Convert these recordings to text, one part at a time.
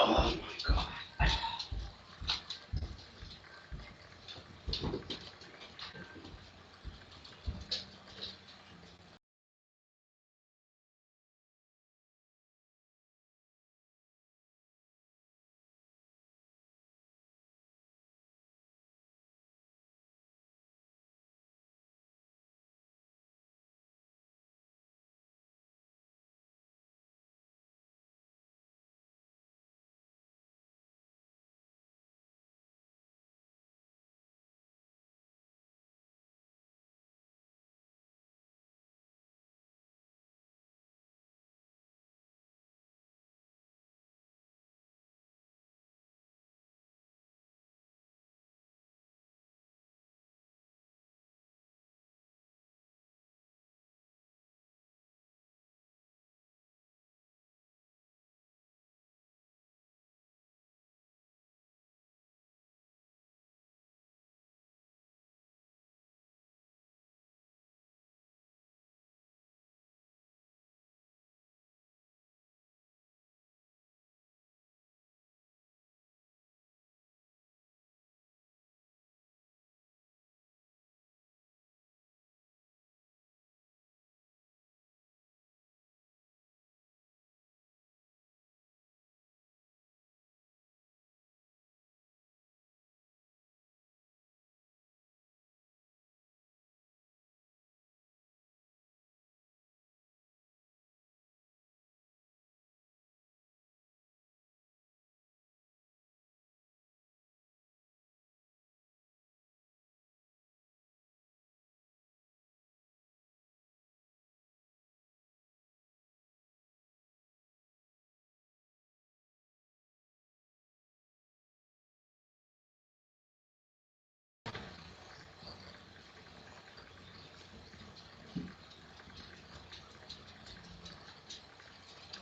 Oh my God.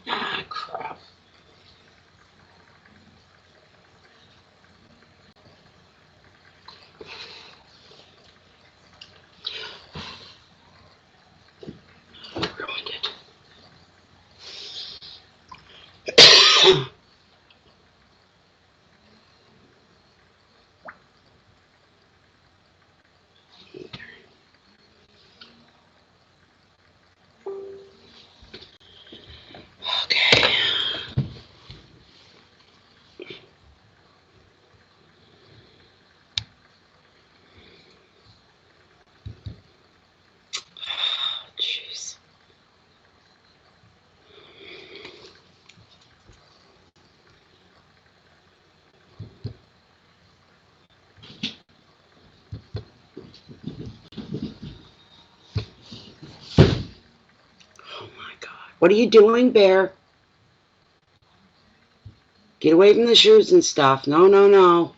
Ah, crap. Ruined it. Okay. Jeez. Oh my God. What are you doing, Bear? Get away from the shoes and stuff. No, no, no.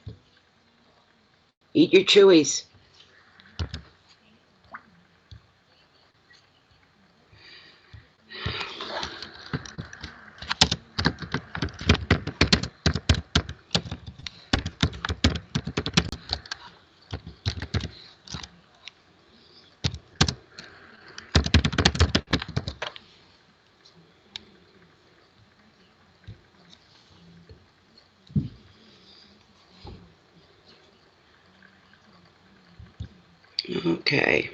Eat your chewies. Okay.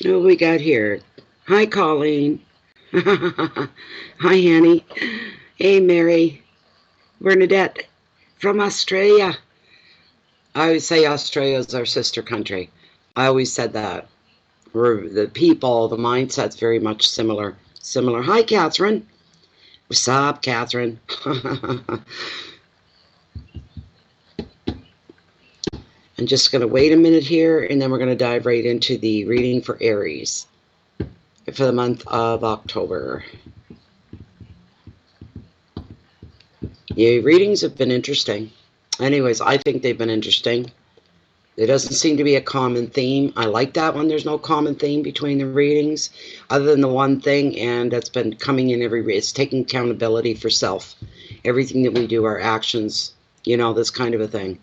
What we got here? Hi, Colleen. Hi, Annie. Hey, Mary. Bernadette from Australia. I always say Australia is our sister country. I always said that. We're the people, the mindset's very much similar. Similar. Hi, Catherine. What's up, Catherine? I'm just going to wait a minute here, and then we're going to dive right into the reading for Aries for the month of October. Yeah, readings have been interesting. Anyways, I think they've been interesting. There doesn't seem to be a common theme. I like that one. There's no common theme between the readings, other than the one thing, and that's been coming in every. It's taking accountability for self. Everything that we do, our actions, this kind of a thing.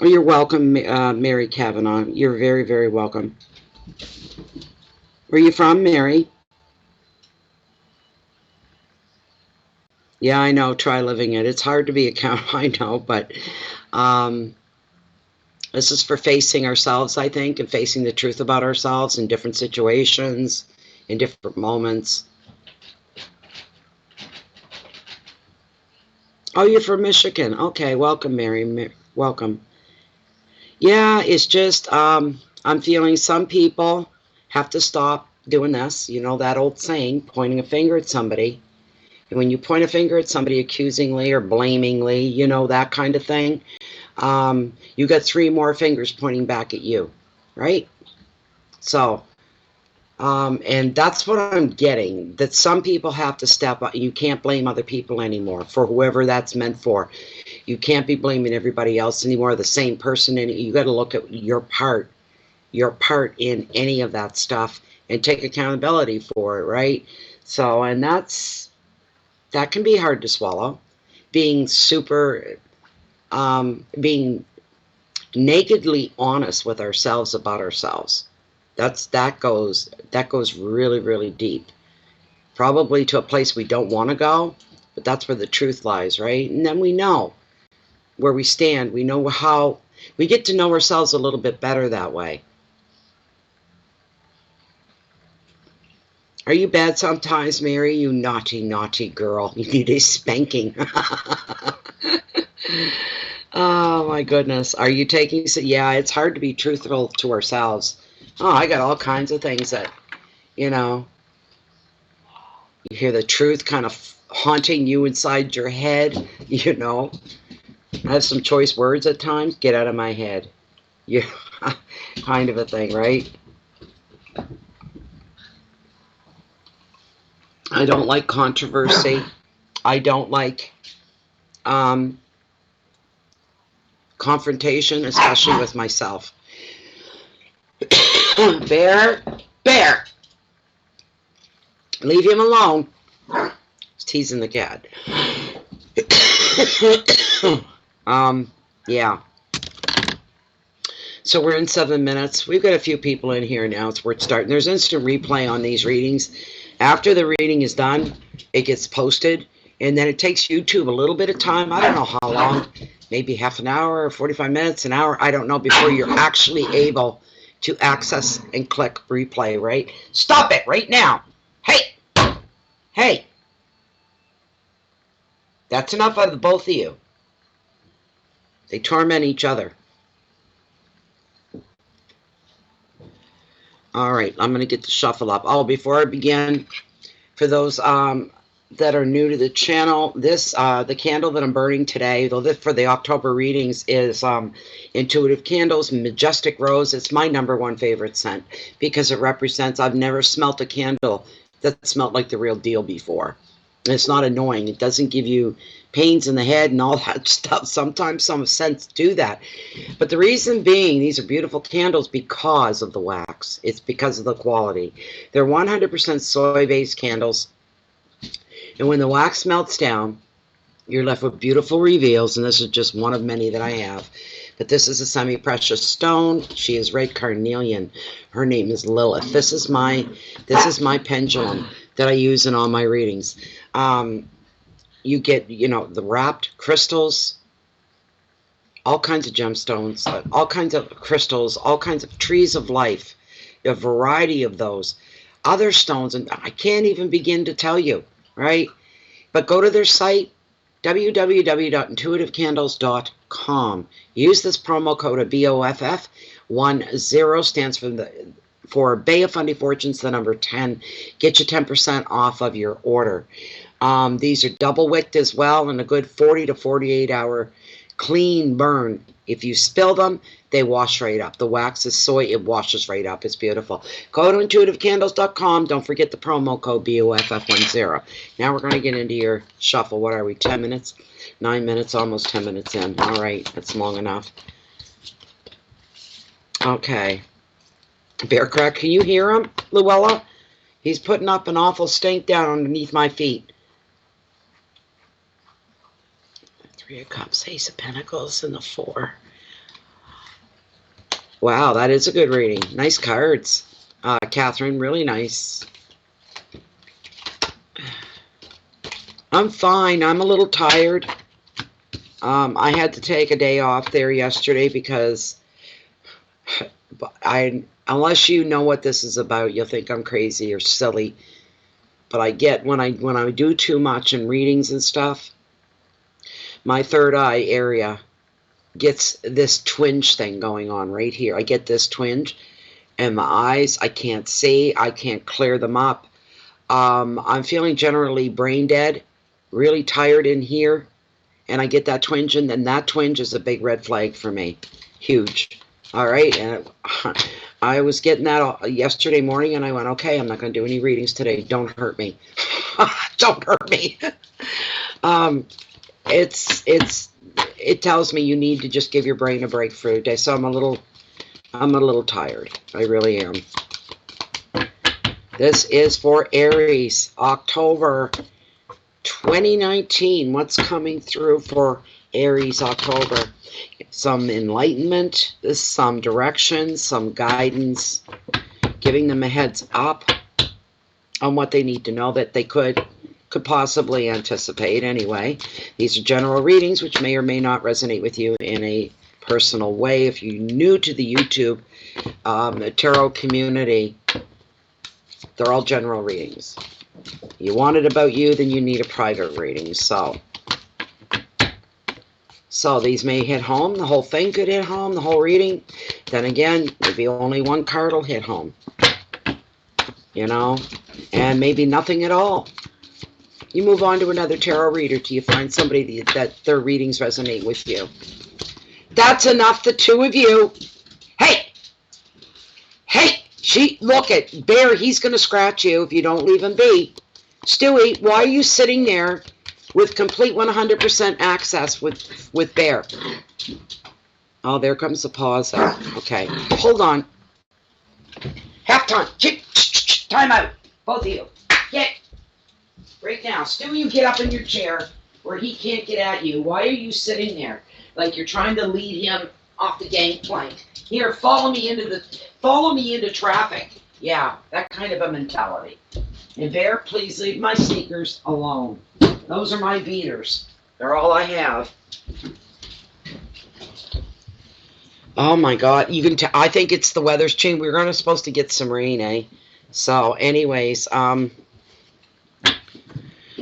Oh, you're welcome, Mary Kavanaugh. You're very, very welcome. Where are you from, Mary? Yeah, I know. Try living it. It's hard to be a count. I know, but um, this is for facing ourselves, I think, and facing the truth about ourselves in different situations, in different moments. Oh, you're from Michigan. Okay, welcome, Mary. Welcome. Yeah, it's just I'm feeling some people have to stop doing this. You know that old saying, pointing a finger at somebody. And when you point a finger at somebody accusingly or blamingly, you know, that kind of thing, you got three more fingers pointing back at you, right? So, and that's what I'm getting, that some people have to step up. You can't blame other people anymore for whoever that's meant for. You can't be blaming everybody else anymore, the same person. And you got to look at your part in any of that stuff and take accountability for it, right? So, and that can be hard to swallow. Being being nakedly honest with ourselves about ourselves. That goes really, really deep. Probably to a place we don't want to go, but that's where the truth lies, right? And then we know where we stand. We know how we get to know ourselves a little bit better that way. Are you bad sometimes, Mary? You naughty, naughty girl. You need a spanking. Oh my goodness. Are you taking so yeah, it's hard to be truthful to ourselves. Oh, I got all kinds of things that, you know, you hear the truth kind of haunting you inside your head, you know. I have some choice words at times. Get out of my head. Yeah, kind of a thing, right? I don't like controversy. I don't like um, confrontation, especially with myself. Bear, bear, leave him alone. He's teasing the cat. Yeah. So we're in 7 minutes. We've got a few people in here now. It's worth starting. There's instant replay on these readings. After the reading is done, it gets posted, and then it takes YouTube a little bit of time. I don't know how long, maybe half an hour or 45 minutes, an hour. I don't know, before you're actually able to access and click replay, right? Stop it right now. Hey, hey. That's enough out of the both of you. They torment each other. All right, I'm going to get the shuffle up. Oh, before I begin, for those that are new to the channel, this the candle that I'm burning today, though this for the October readings, is Intuitive Candles Majestic Rose. It's my #1 favorite scent because it represents, I've never smelt a candle that smelled like the real deal before. It's not annoying. It doesn't give you pains in the head and all that stuff. Sometimes some scents do that. But the reason being, these are beautiful candles because of the wax. It's because of the quality. They're 100% soy-based candles. And when the wax melts down, you're left with beautiful reveals. And this is just one of many that I have. But this is a semi-precious stone. She is red carnelian. Her name is Lilith. This is my pendulum that I use in all my readings. You get, you know, the wrapped crystals, all kinds of gemstones, all kinds of crystals, all kinds of trees of life, a variety of those. Other stones, and I can't even begin to tell you, right? But go to their site, www.intuitivecandles.com. Use this promo code of BOFF10, stands for Bay of Fundy Fortunes, the number 10. Get you 10% off of your order. These are double wicked as well, and a good 40 to 48 hour clean burn. If you spill them, they wash right up. The wax is soy, it washes right up. It's beautiful. Go to intuitivecandles.com. Don't forget the promo code BOFF10. Now we're going to get into your shuffle. What are we, 10 minutes? 9 minutes, almost 10 minutes in. All right, that's long enough. Okay. Bear Crack, can you hear him, Luella? He's putting up an awful stink down underneath my feet. 3 of Cups, Ace of Pentacles, and the 4. Wow, that is a good reading. Nice cards. Catherine, really nice. I'm fine. I'm a little tired. I had to take a day off there yesterday because unless you know what this is about, you'll think I'm crazy or silly. But I get when I do too much in readings and stuff, my third eye area gets this twinge thing going on right here. I get this twinge, and my eyes, I can't see. I can't clear them up. I'm feeling generally brain dead, really tired in here, and I get that twinge, and then that twinge is a big red flag for me. Huge. All right, and I was getting that yesterday morning, and I went, okay, I'm not going to do any readings today. Don't hurt me. Don't hurt me. It tells me you need to just give your brain a break for a day. So I'm a little tired. I really am. This is for Aries, October 2019. What's coming through for Aries, October? Some enlightenment, some direction, some guidance, giving them a heads up on what they need to know that they could possibly anticipate anyway. These are general readings which may or may not resonate with you in a personal way. If you're new to the YouTube tarot community, they're all general readings. You want it about you, then you need a private reading. So these may hit home. The whole thing could hit home, the whole reading. Then again, maybe only one card will hit home. You know? And maybe nothing at all. You move on to another tarot reader till you find somebody that their readings resonate with you. That's enough, the two of you. Hey! Look at Bear, he's going to scratch you if you don't leave him be. Stewie, why are you sitting there with complete 100% access with Bear? Oh, there comes the pause out. Okay, hold on. Half time. Time out. Both of you. Get. Right now. Stewie, you get up in your chair where he can't get at you. Why are you sitting there like you're trying to lead him off the gangplank? Here, follow me into traffic. Yeah, that kind of a mentality. And Bear, please leave my sneakers alone. Those are my beaters. They're all I have. Oh my God, you can tell. I think it's the weather's changed. We're supposed to get some rain, eh? So, anyways,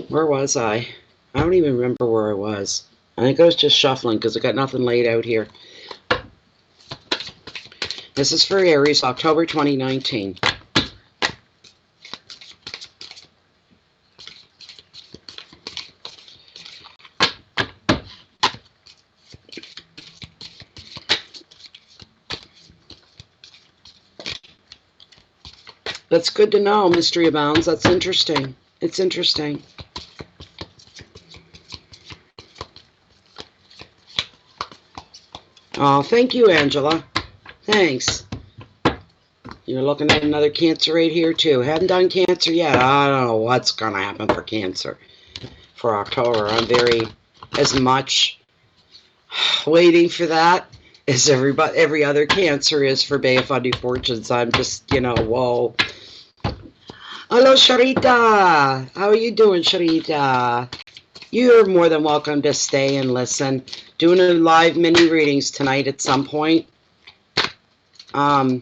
where was I? I don't even remember where I was. I think I was just shuffling because I got nothing laid out here. This is for Aries, October 2019. That's good to know, mystery abounds. That's interesting. It's interesting. Oh, thank you, Angela. Thanks. You're looking at another Cancer right here, too. Hadn't done Cancer yet. I don't know what's going to happen for Cancer for October. I'm as much waiting for that as every other Cancer is for Bay of Fundy Fortunes. I'm just, whoa. Hello, Sharita. How are you doing, Sharita? You're more than welcome to stay and listen. Doing a live mini readings tonight at some point. I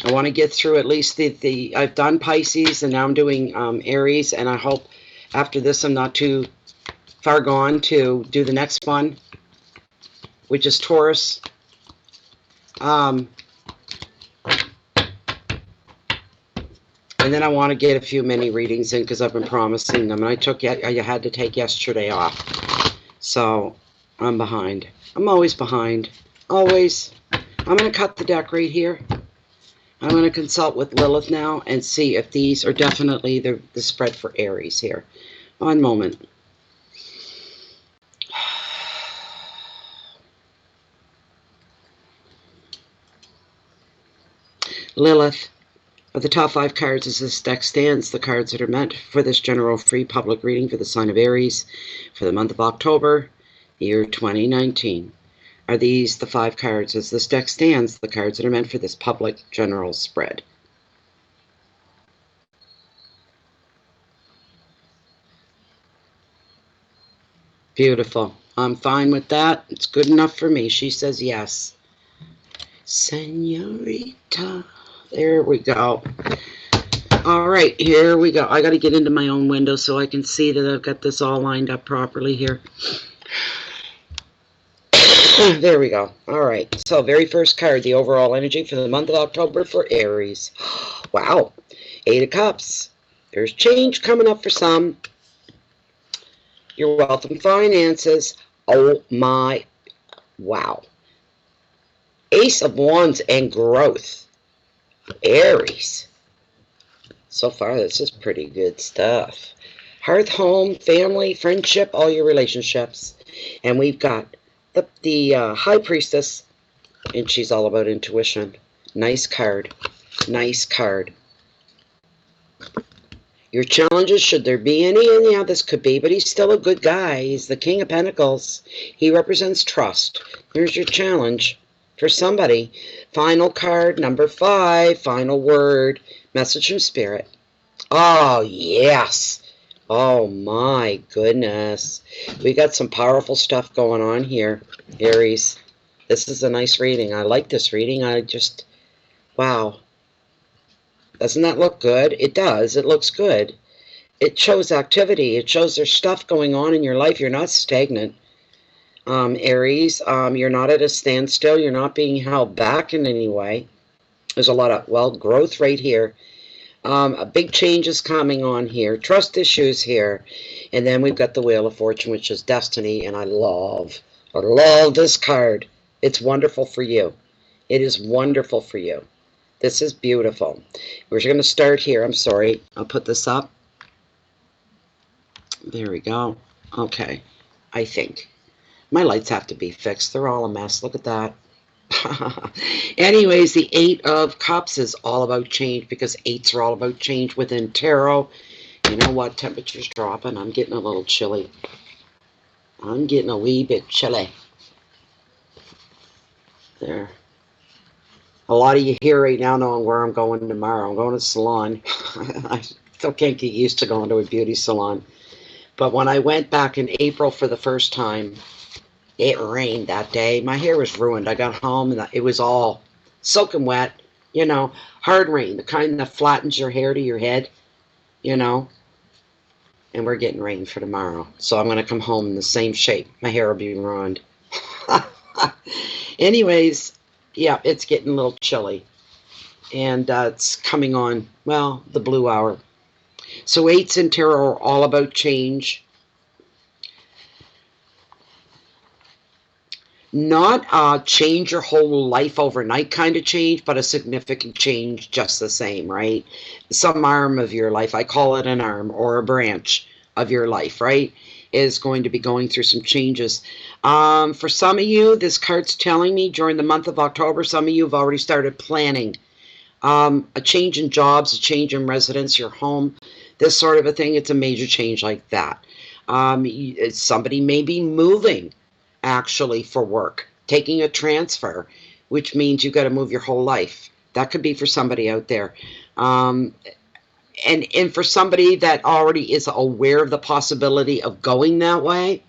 want to get through at least I've done Pisces and now I'm doing Aries, and I hope after this I'm not too far gone to do the next one, which is Taurus. And then I want to get a few mini readings in because I've been promising them, and I had to take yesterday off, so I'm behind. I'm always behind, always. I'm going to cut the deck right here. I'm going to consult with Lilith now and see if these are definitely the spread for Aries here. One moment. Lilith, of the top 5 cards as this deck stands, the cards that are meant for this general free public reading for the sign of Aries for the month of October, year 2019. Are these the 5 cards? As this deck stands, the cards that are meant for this public general spread. Beautiful. I'm fine with that. It's good enough for me. She says yes. Senorita. There we go. All right, here we go. I got to get into my own window so I can see that I've got this all lined up properly here. There we go. All right. So very first card, the overall energy for the month of October for Aries. Wow. 8 of Cups. There's change coming up for some. Your wealth and finances. Oh my. Wow. Ace of Wands and growth. Aries. So far, this is pretty good stuff. Hearth, home, family, friendship, all your relationships. And we've got the High Priestess, and she's all about intuition. Nice card. Nice card. Your challenges, should there be any, and yeah, this could be, but he's still a good guy. He's the King of Pentacles. He represents trust. Here's your challenge for somebody. Final card, number 5, final word, message from Spirit. Oh, yes. Oh, my goodness. We got some powerful stuff going on here, Aries. This is a nice reading. I like this reading. Wow. Doesn't that look good? It does. It looks good. It shows activity. It shows there's stuff going on in your life. You're not stagnant, Aries. You're not at a standstill. You're not being held back in any way. There's a lot of, growth right here. A big change is coming on here. Trust issues here. And then we've got the Wheel of Fortune, which is destiny. And I love this card. It's wonderful for you. It is wonderful for you. This is beautiful. We're going to start here. I'm sorry. I'll put this up. There we go. Okay. I think. My lights have to be fixed. They're all a mess. Look at that. Anyways, the 8 of Cups is all about change, because 8s are all about change within tarot. You know what? Temperature's dropping. I'm getting a little chilly. I'm getting a wee bit chilly. There. A lot of you here right now knowing where I'm going tomorrow. I'm going to the salon. I still can't get used to going to a beauty salon. But when I went back in April for the first time, it rained that day. My hair was ruined. I got home and it was all soaking wet. You know, hard rain, the kind that flattens your hair to your head, you know. And we're getting rain for tomorrow. So I'm going to come home in the same shape. My hair will be ruined. Anyways, yeah, it's getting a little chilly. And it's coming on, the blue hour. So 8s in tarot are all about change. Not change your whole life overnight kind of change, but a significant change just the same, right? Some arm of your life, I call it an arm or a branch of your life, right, is going to be going through some changes. For some of you, this card's telling me during the month of October, some of you have already started planning a change in jobs, a change in residence, your home, this sort of a thing. It's a major change like that. Somebody may be moving, actually, for work, taking a transfer, which means you've got to move your whole life. That could be for somebody out there. And for somebody that already is aware of the possibility of going that way.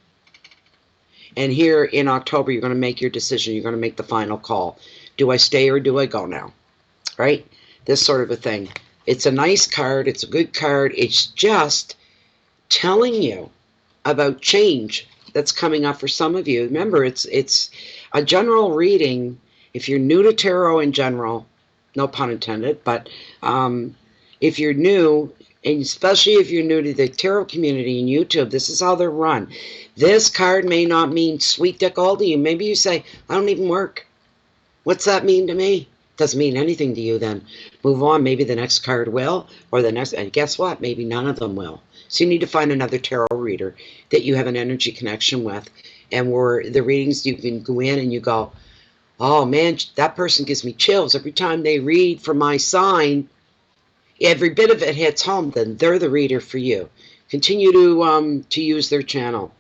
And here in October, you're going to make your decision. You're going to make the final call. Do I stay or do I go now? Right? This sort of a thing. It's a nice card. It's a good card. It's just telling you about change that's coming up for some of you. Remember, it's a general reading. If you're new to tarot in general, no pun intended, but if you're new, and especially if you're new to the tarot community in YouTube, this is how they're run. This card may not mean sweet dick all to you. Maybe you say, I don't even work. What's that mean to me? Doesn't mean anything to you then. Move on. Maybe the next card will, or the next, and guess what? Maybe none of them will. So you need to find another tarot reader that you have an energy connection with, and where the readings, you can go in and you go, oh man, that person gives me chills every time they read for my sign. Every bit of it hits home. Then they're the reader for you. Continue to use their channel.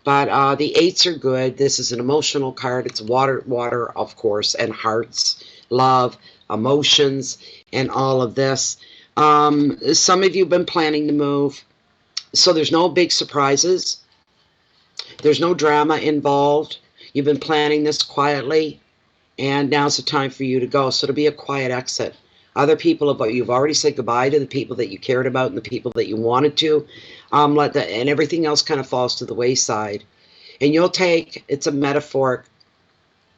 But the eights are good. This is an emotional card. It's water, of course, and hearts, love, emotions, and all of this. Some of you have been planning to move, so there's no big surprises. There's no drama involved. You've been planning this quietly, and now's the time for you to go. So it'll be a quiet exit. Other people, you've already said goodbye to the people that you cared about and the people that you wanted to. And everything else kind of falls to the wayside. And you'll take, it's a metaphoric,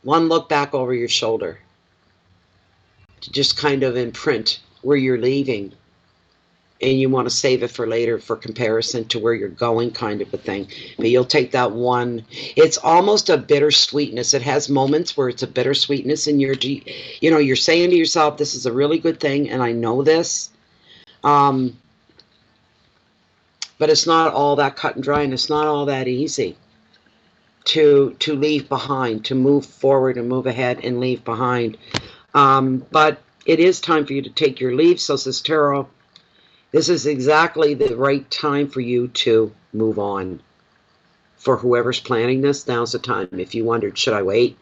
one look back over your shoulder to just kind of imprint where you're leaving. And you want to save it for later for comparison to where you're going, kind of a thing. But you'll take that one. It's almost a bittersweetness. It has moments where it's a bittersweetness, and you're saying to yourself, this is a really good thing, and I know this. But it's not all that cut and dry, and it's not all that easy to leave behind, to move forward and move ahead and leave behind. But it is time for you to take your leave. So says Tarot. This is exactly the right time for you to move on. For whoever's planning this, now's the time. If you wondered, should I wait?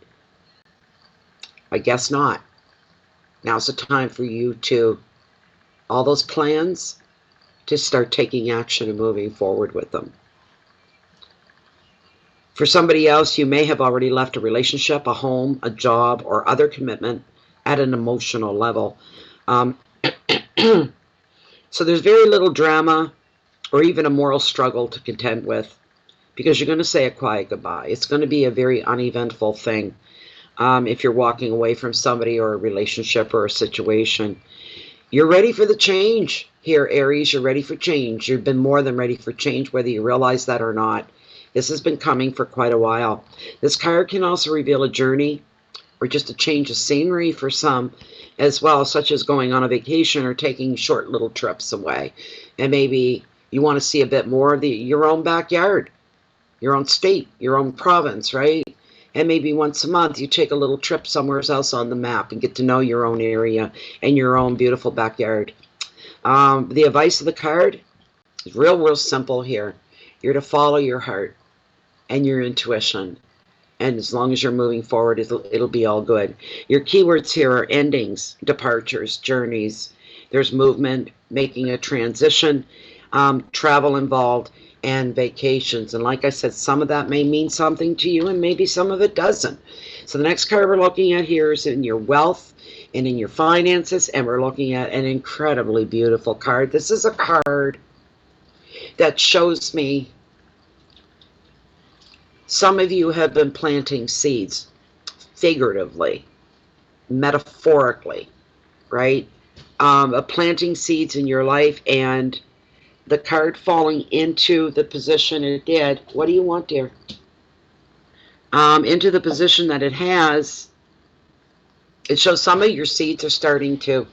I guess not. Now's the time for you to, all those plans, to start taking action and moving forward with them. For somebody else, you may have already left a relationship, a home, a job, or other commitment at an emotional level. So there's very little drama or even a moral struggle to contend with, because you're going to say a quiet goodbye. It's going to be a very uneventful thing if you're walking away from somebody or a relationship or a situation. You're ready for the change here, Aries. You're ready for change. You've been more than ready for change, whether you realize that or not. This has been coming for quite a while. This card can also reveal a journey or just a change of scenery for some as well, such as going on a vacation or taking short little trips away. And maybe you want to see a bit more of your own backyard, your own state, your own province, right? And maybe once a month you take a little trip somewhere else on the map and get to know your own area and your own beautiful backyard. The advice of the card is real simple here. You're to follow your heart and your intuition. And as long as you're moving forward, it'll be all good. Your keywords here are endings, departures, journeys. There's movement, making a transition, travel involved, and vacations. And like I said, some of that may mean something to you, and maybe some of it doesn't. So the next card we're looking at here is in your wealth and in your finances, and we're looking at an incredibly beautiful card. This is a card that shows me some of you have been planting seeds, figuratively, metaphorically, right? Planting seeds in your life, and the card falling into the position it did. What do you want, dear? Into the position that it has, it shows some of your seeds are starting to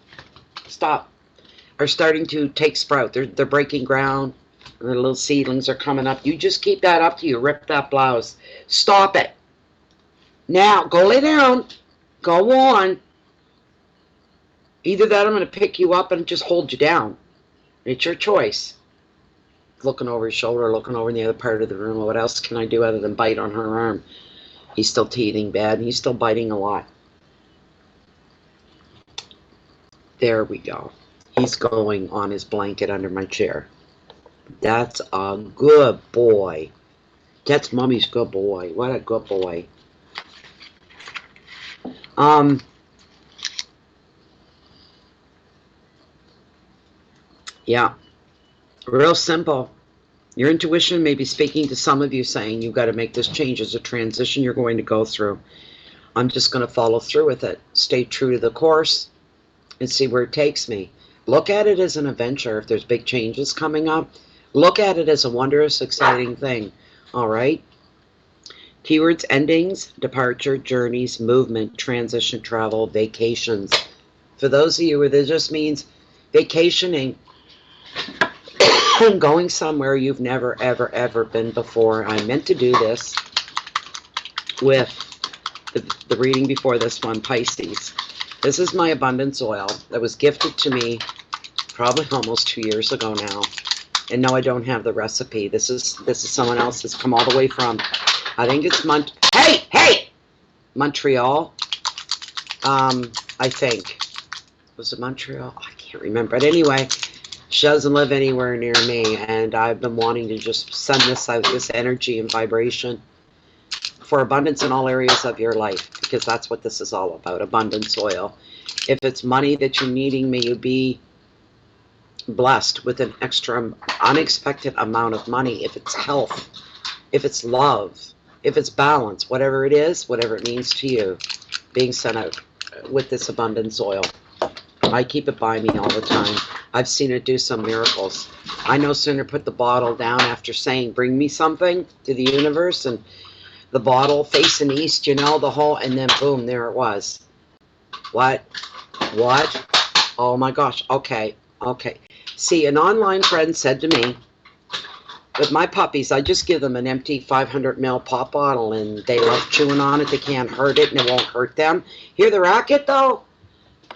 are starting to take sprout. They're breaking ground. The little seedlings are coming up. You just keep that up to you. Rip that blouse. Stop it. Now, go lay down. Go on. Either that, I'm going to pick you up and just hold you down. It's your choice. Looking over his shoulder, looking over in the other part of the room. What else can I do other than bite on her arm? He's still teething bad. He's still biting a lot. There we go. He's going on his blanket under my chair. That's a good boy. That's Mommy's good boy. What a good boy. Yeah. Real simple. Your intuition may be speaking to some of you, saying you've got to make this change as a transition you're going to go through. I'm just going to follow through with it. Stay true to the course and see where it takes me. Look at it as an adventure. If there's big changes coming up, look at it as a wondrous, exciting thing. All right? Keywords: endings, departure, journeys, movement, transition, travel, vacations. For those of you where this just means vacationing, going somewhere you've never, ever been before. I meant to do this with the reading before this one, Pisces. This is my abundance oil that was gifted to me probably almost 2 years ago now. And no, I don't have the recipe. This is someone else that's come all the way from, I think it's Montreal. I think. Was it Montreal? I can't remember. But anyway, she doesn't live anywhere near me, and I've been wanting to just send this out, this energy and vibration for abundance in all areas of your life, because that's what this is all about, abundance oil. If it's money that you're needing, may you be blessed with an extra unexpected amount of money. If it's health, if it's love, if it's balance, whatever it is, whatever it means to you, being sent out with this abundance oil. I keep it by me all the time. I've seen it do some miracles. I no sooner put the bottle down after saying, bring me something to the universe, and the bottle facing east, you know, the whole, and then boom, there it was. What? Oh my gosh. Okay. See, an online friend said to me, with my puppies, I just give them an empty 500 ml pop bottle, and they love chewing on it. They can't hurt it, and it won't hurt them. Hear the racket, though?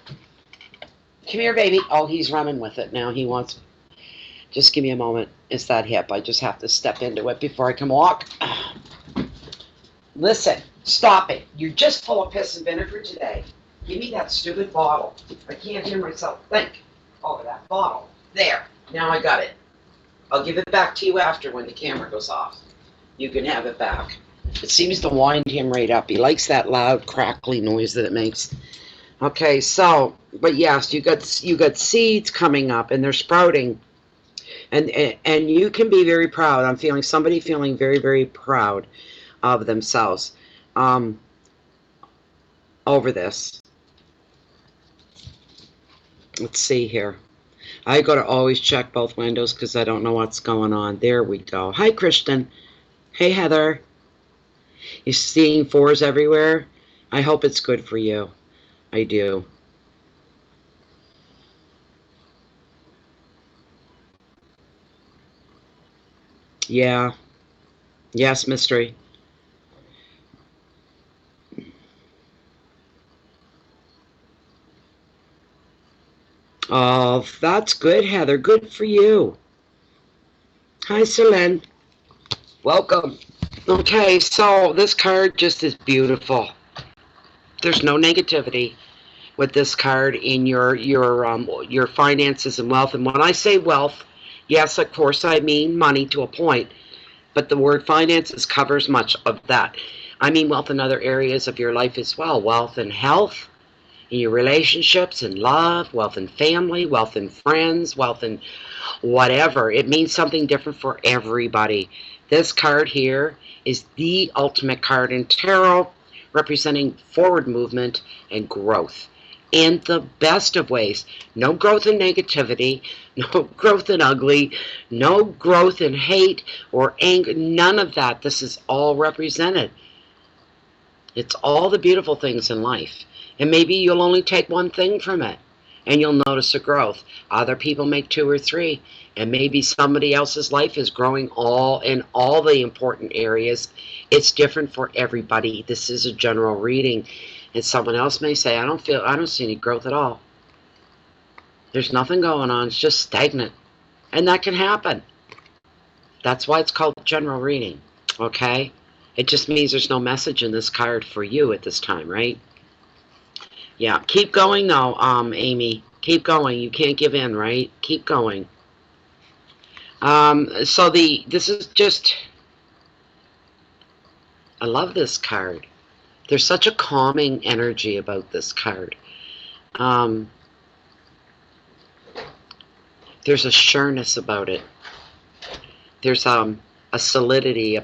Come here, baby. Oh, he's running with it now. He wants... Just give me a moment. It's that hip. I just have to step into it before I can walk. Listen, stop it. You're just full of piss and vinegar today. Give me that stupid bottle. I can't hear myself think over that bottle. There. Now I got it. I'll give it back to you after when the camera goes off. You can have it back. It seems to wind him right up. He likes that loud, crackly noise that it makes. Okay, so, but yes, you got seeds coming up, and they're sprouting. And you can be very proud. I'm feeling somebody feeling very, very proud of themselves over this. Let's see here. I got to always check both windows because I don't know what's going on. There we go. Hi, Kristen. Hey, Heather. You seeing fours everywhere? I hope it's good for you. I do. Yeah. Yes, mystery. Oh, that's good, Heather. Good for you. Hi, Selene. Welcome. Okay, so this card just is beautiful. There's no negativity with this card in your finances and wealth. And when I say wealth, yes, of course, I mean money to a point. But the word finances covers much of that. I mean wealth in other areas of your life as well. Wealth in health, in your relationships and love, wealth in family, wealth in friends, wealth in whatever. It means something different for everybody. This card here is the ultimate card in tarot, representing forward movement and growth in the best of ways. No growth in negativity, no growth in ugly, no growth in hate or anger, none of that. This is all represented. It's all the beautiful things in life. And maybe you'll only take one thing from it, and you'll notice a growth. Other people make two or three, and maybe somebody else's life is growing in all the important areas. It's different for everybody. This is a general reading, and someone else may say, I don't see any growth at all. There's nothing going on. It's just stagnant, and that can happen. That's why it's called general reading. Okay, it just means there's no message in this card for you at this time, right? Yeah, keep going though, Amy. Keep going. You can't give in, right? Keep going. So this is just, I love this card. There's such a calming energy about this card. There's a sureness about it. There's a solidity.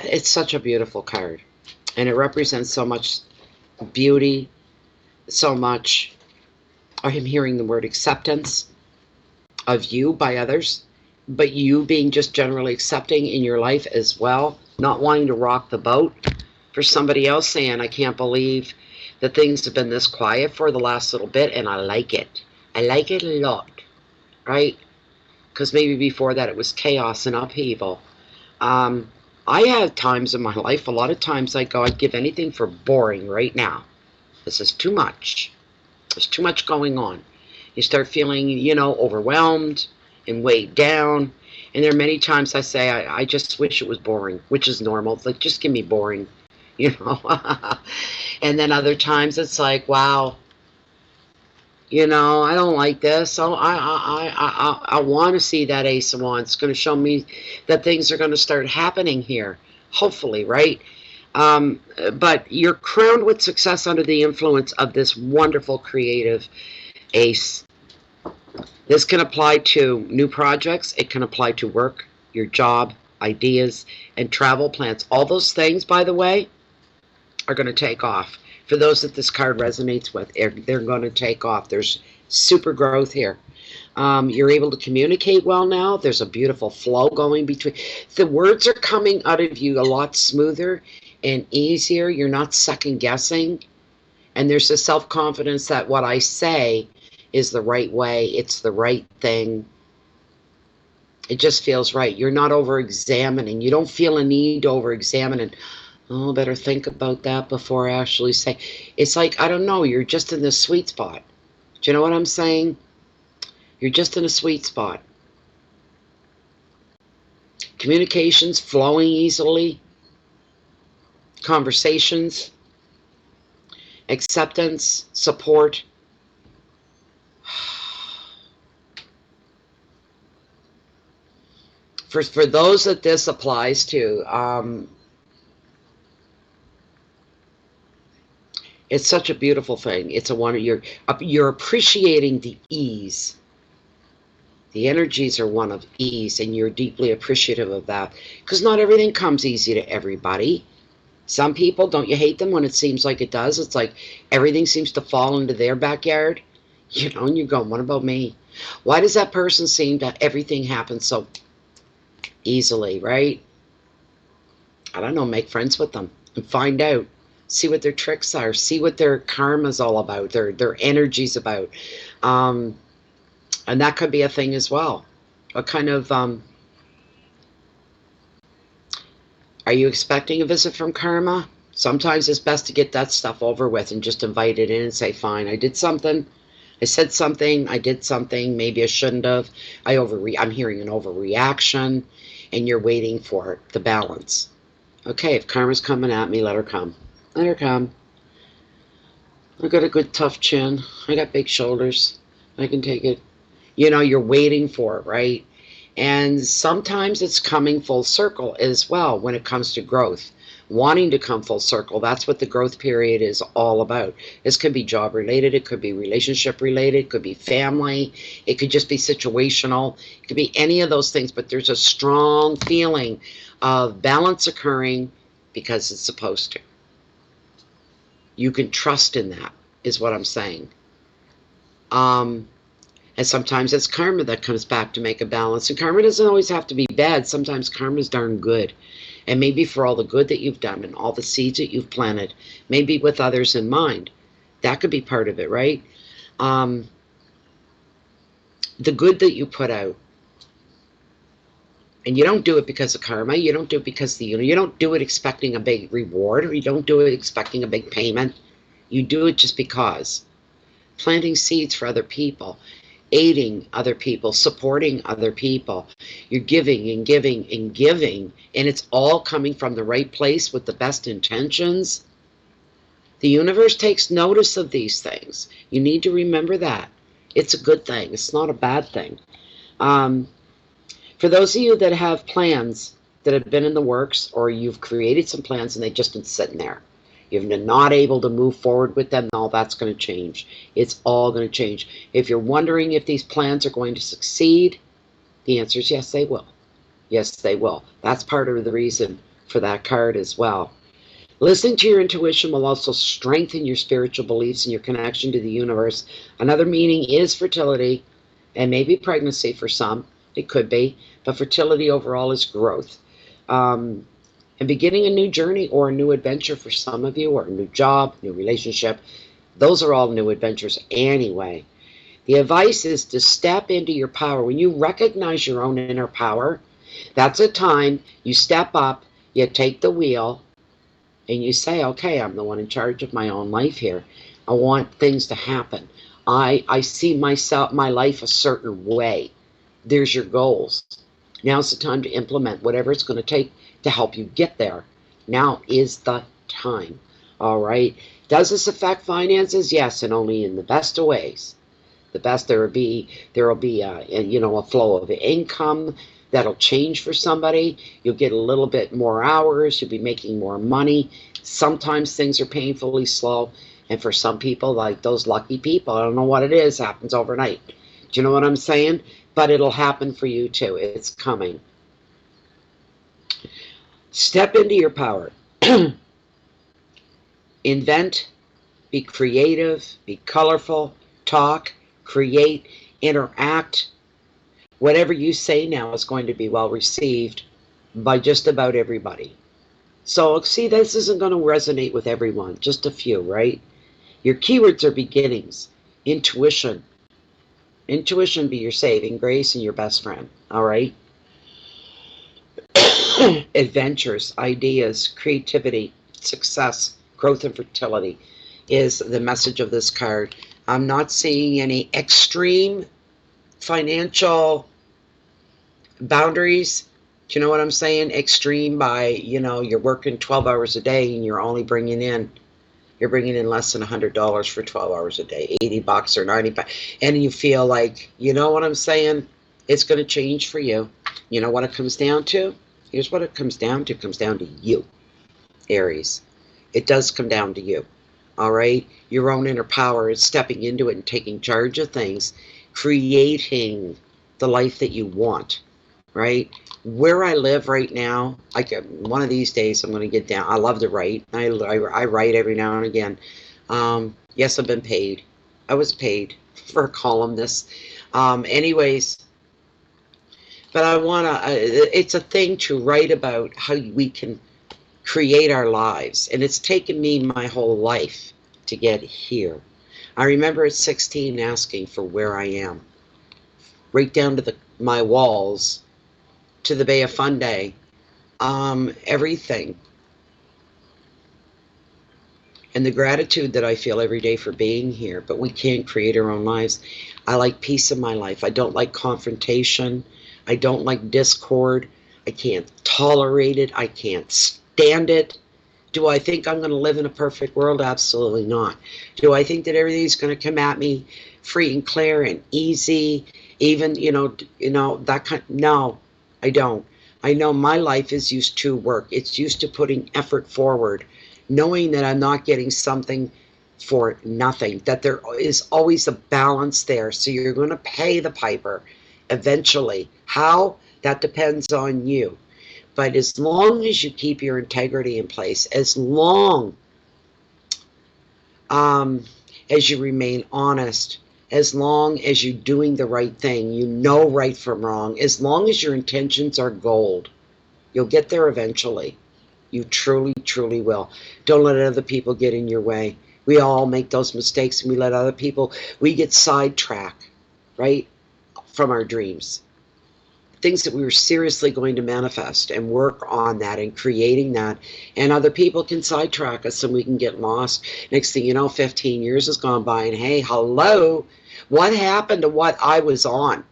It's such a beautiful card, and it represents so much beauty, so much. I'm hearing the word acceptance of you by others, but you being just generally accepting in your life as well, not wanting to rock the boat for somebody else, saying, I can't believe that things have been this quiet for the last little bit, and I like it. I like it a lot, right? Because maybe before that it was chaos and upheaval. I have times in my life, a lot of times I go, I'd give anything for boring right now. This is too much. There's too much going on. You start feeling, you know, overwhelmed and weighed down. And there are many times I say, I just wish it was boring, which is normal. It's like, just give me boring, you know. And then other times it's like, wow, you know, I don't like this. So I want to see that Ace of Wands. It's going to show me that things are going to start happening here. Hopefully, right? But you're crowned with success under the influence of this wonderful creative Ace. This can apply to new projects. It can apply to work, your job, ideas, and travel plans. All those things, by the way, are going to take off. For those that this card resonates with, they're going to take off. There's super growth here. You're able to communicate well now. There's a beautiful flow going between. The words are coming out of you a lot smoother and easier. You're not second guessing. And there's a self-confidence that what I say is the right way. It's the right thing. It just feels right. You're not over-examining. You don't feel a need to over-examine and, oh, better think about that before I actually say. It's like, I don't know, you're just in the sweet spot. Do you know what I'm saying? You're just in a sweet spot. Communications flowing easily. Conversations. Acceptance. Support. For those that this applies to, it's such a beautiful thing. It's a wonder. You're appreciating the ease. The energies are one of ease, and you're deeply appreciative of that. Because not everything comes easy to everybody. Some people, don't you hate them when it seems like it does? It's like everything seems to fall into their backyard. You know, and you're going, what about me? Why does that person seem to everything happen so easily, right? I don't know, make friends with them and find out. See what their tricks are. See what their karma's all about, their energy's about. And that could be a thing as well. What kind of, are you expecting a visit from karma? Sometimes it's best to get that stuff over with and just invite it in and say, fine, I did something. I said something. I did something. Maybe I shouldn't have. I'm hearing an overreaction, and you're waiting for the balance. Okay, if karma's coming at me, let her come. Let her come. I got a good tough chin. I got big shoulders. I can take it. You know, you're waiting for it, right? And sometimes it's coming full circle as well when it comes to growth. Wanting to come full circle, that's what the growth period is all about. This could be job related, it could be relationship related, it could be family, it could just be situational, it could be any of those things, but there's a strong feeling of balance occurring because it's supposed to. You can trust in that, is what I'm saying. And sometimes it's karma that comes back to make a balance. And karma doesn't always have to be bad. Sometimes karma is darn good. And maybe for all the good that you've done and all the seeds that you've planted, maybe with others in mind. That could be part of it, right? The good that you put out. And you don't do it because of karma. You don't do it because you don't do it expecting a big reward, or you don't do it expecting a big payment. You do it just because. Planting seeds for other people. Aiding other people, supporting other people. You're giving and giving and giving, and it's all coming from the right place with the best intentions. The universe takes notice of these things. You need to remember that. It's a good thing. It's not a bad thing. For those of you that have plans that have been in the works, or you've created some plans and they've just been sitting there, you're not able to move forward with them, all that's going to change. It's all going to change. If you're wondering if these plans are going to succeed, the answer is yes, they will. Yes, they will. That's part of the reason for that card as well. Listening to your intuition will also strengthen your spiritual beliefs and your connection to the universe. Another meaning is fertility, and maybe pregnancy for some. It could be. But fertility overall is growth. And beginning a new journey or a new adventure for some of you, or a new job, new relationship. Those are all new adventures anyway. The advice is to step into your power. When you recognize your own inner power, that's a time you step up, you take the wheel, and you say, okay, I'm the one in charge of my own life here. I want things to happen. I see my life a certain way. There's your goals. Now's the time to implement whatever it's going to take to help you get there. Now is the time. All right. Does this affect finances? Yes, and only in the best of ways. The best there will be a flow of income that'll change for somebody. You'll get a little bit more hours. You'll be making more money. Sometimes things are painfully slow, and for some people, like those lucky people, I don't know what it is, happens overnight. Do you know what I'm saying? But it'll happen for you too. It's coming. Step into your power. Invent, be creative, be colorful, talk, create, interact. Whatever you say now is going to be well received by just about everybody. So, see, this isn't going to resonate with everyone, just a few, right? Your keywords are beginnings, intuition. Intuition be your saving grace and your best friend, all right? Adventures, ideas, creativity, success, growth, and fertility is the message of this card. I'm not seeing any extreme financial boundaries. Do you know what I'm saying? Extreme by, you're working 12 hours a day and you're bringing in less than $100 for 12 hours a day, $80 or $90, and you feel like, you know what I'm saying? It's going to change for you. You know what it comes down to? Here's what it comes down to. It comes down to you, Aries. It does come down to you. All right? Your own inner power is stepping into it and taking charge of things, creating the life that you want, right? Where I live right now, one of these days I'm going to get down. I love to write. I write every now and again. Yes, I've been paid. I was paid for a columnist. Anyways, but I want to, it's a thing to write about how we can create our lives. And it's taken me my whole life to get here. I remember at 16 asking for where I am. Right down to my walls, to the Bay of Fundy, everything. And the gratitude that I feel every day for being here. But we can't create our own lives. I like peace in my life. I don't like confrontation. I don't like discord. I can't tolerate it. I can't stand it. Do I think I'm going to live in a perfect world? Absolutely not. Do I think that everything's going to come at me free and clear and easy? Even, that kind. No, I don't. I know my life is used to work. It's used to putting effort forward, knowing that I'm not getting something for nothing, that there is always a balance there. So you're going to pay the piper eventually. How? That depends on you. But as long as you keep your integrity in place, as long as you remain honest, as long as you're doing the right thing, you know right from wrong, as long as your intentions are gold, you'll get there eventually. You truly, truly will. Don't let other people get in your way. We all make those mistakes, and we let other people, we get sidetracked, right, from our dreams. Things that we were seriously going to manifest and work on that and creating that. And other people can sidetrack us and we can get lost. Next thing you know, 15 years has gone by and hey, hello, what happened to what I was on?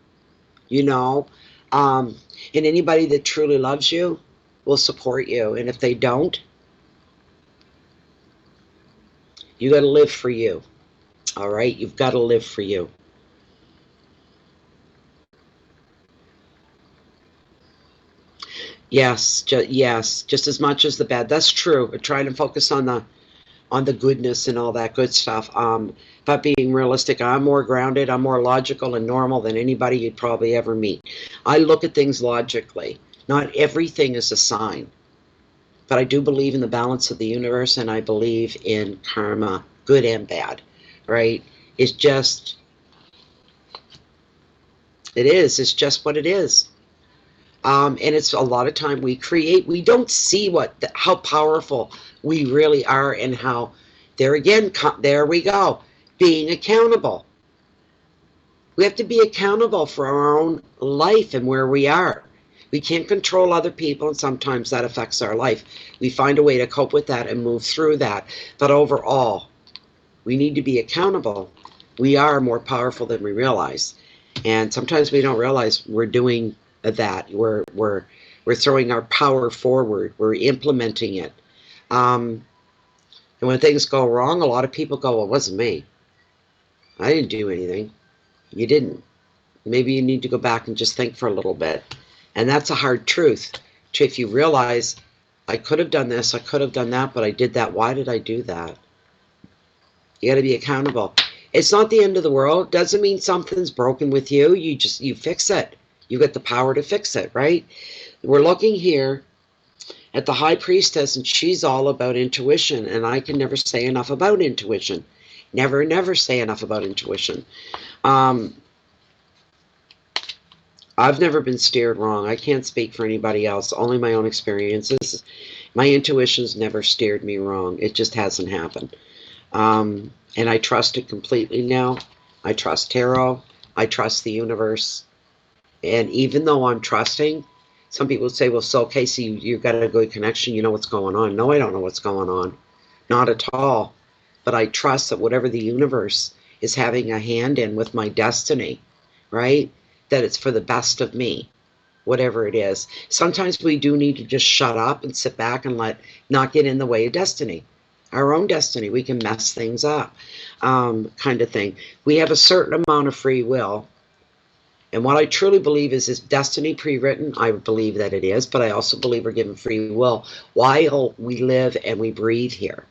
And anybody that truly loves you will support you. And if they don't, you got to live for you. All right? You've got to live for you. Yes, just as much as the bad. That's true. We're trying to focus on the goodness and all that good stuff. But being realistic, I'm more grounded, I'm more logical and normal than anybody you'd probably ever meet. I look at things logically. Not everything is a sign. But I do believe in the balance of the universe, and I believe in karma, good and bad, right? It's just what it is. And it's a lot of time we don't see how powerful we really are, and how, there we go, being accountable. We have to be accountable for our own life and where we are. We can't control other people, and sometimes that affects our life. We find a way to cope with that and move through that. But overall, we need to be accountable. We are more powerful than we realize. And sometimes we don't realize we're doing that. We're throwing our power forward. We're implementing it. And when things go wrong, a lot of people go, well, it wasn't me. I didn't do anything. You didn't. Maybe you need to go back and just think for a little bit. And that's a hard truth. If you realize, I could have done this, I could have done that, but I did that. Why did I do that? You got to be accountable. It's not the end of the world. Doesn't mean something's broken with you. You fix it. You get the power to fix it, right? We're looking here at the High Priestess, and she's all about intuition. And I can never say enough about intuition. Never say enough about intuition. I've never been steered wrong. I can't speak for anybody else, only my own experiences. My intuition's never steered me wrong. It just hasn't happened. And I trust it completely now. I trust tarot. I trust the universe. And even though I'm trusting, some people say, well, so Casey, you've got a good connection. You know what's going on. No, I don't know what's going on. Not at all. But I trust that whatever the universe is having a hand in with my destiny, right? That it's for the best of me, whatever it is. Sometimes we do need to just shut up and sit back and not get in the way of destiny. Our own destiny. We can mess things up, kind of thing. We have a certain amount of free will. And what I truly believe is destiny pre-written? I believe that it is, but I also believe we're given free will while we live and we breathe here.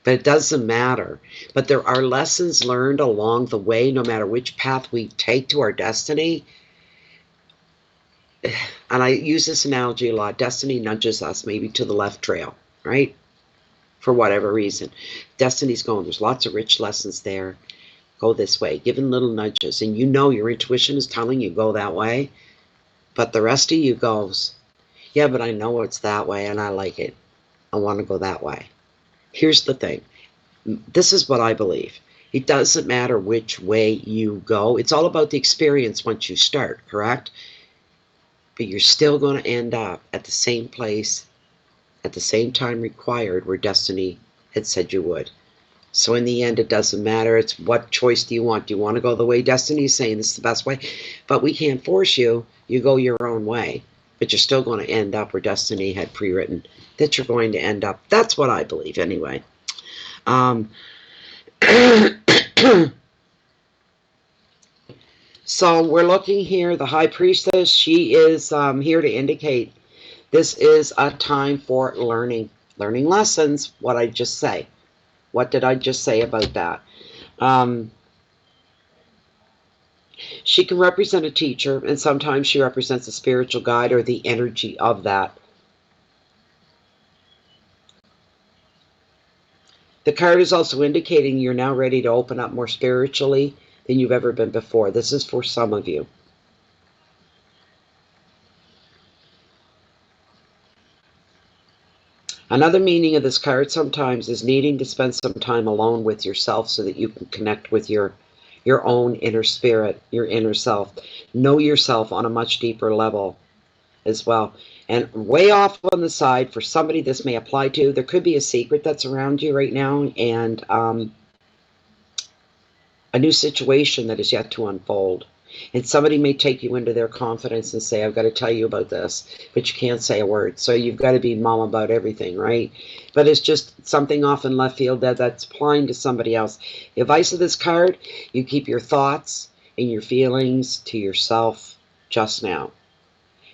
But it doesn't matter. But there are lessons learned along the way, no matter which path we take to our destiny. And I use this analogy a lot. Destiny nudges us maybe to the left trail, right? For whatever reason. Destiny's going, there's lots of rich lessons there. Go this way, giving little nudges. And you know your intuition is telling you go that way. But the rest of you goes, yeah, but I know it's that way and I like it. I want to go that way. Here's the thing. This is what I believe. It doesn't matter which way you go. It's all about the experience once you start, correct? But you're still going to end up at the same place at the same time required where destiny had said you would. So in the end, it doesn't matter. It's what choice do you want? Do you want to go the way destiny is saying this is the best way? But we can't force you. You go your own way. But you're still going to end up where destiny had pre-written that you're going to end up. That's what I believe anyway. So we're looking here. The High Priestess, she is here to indicate this is a time for learning lessons. What I just say. What did I just say about that? She can represent a teacher, and sometimes she represents a spiritual guide or the energy of that. The card is also indicating you're now ready to open up more spiritually than you've ever been before. This is for some of you. Another meaning of this card sometimes is needing to spend some time alone with yourself so that you can connect with your own inner spirit, your inner self. Know yourself on a much deeper level as well. And way off on the side, for somebody this may apply to, there could be a secret that's around you right now, and a new situation that is yet to unfold. And somebody may take you into their confidence and say, I've got to tell you about this, but you can't say a word. So you've got to be mum about everything, right? But it's just something off in left field that's applying to somebody else. The advice of this card, you keep your thoughts and your feelings to yourself just now.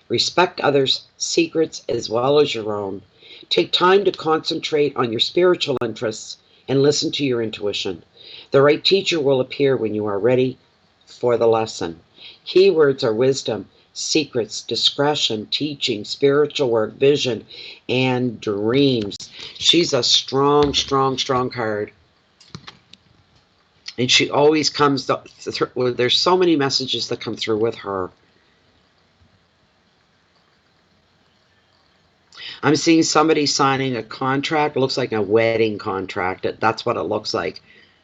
Respect others' secrets as well as your own. Take time to concentrate on your spiritual interests and listen to your intuition. The right teacher will appear when you are ready for the lesson. Keywords are wisdom, secrets, discretion, teaching, spiritual work, vision, and dreams. She's a strong, strong, strong card. And she always comes through. There's so many messages that come through with her. I'm seeing somebody signing a contract. It looks like a wedding contract. That's what it looks like.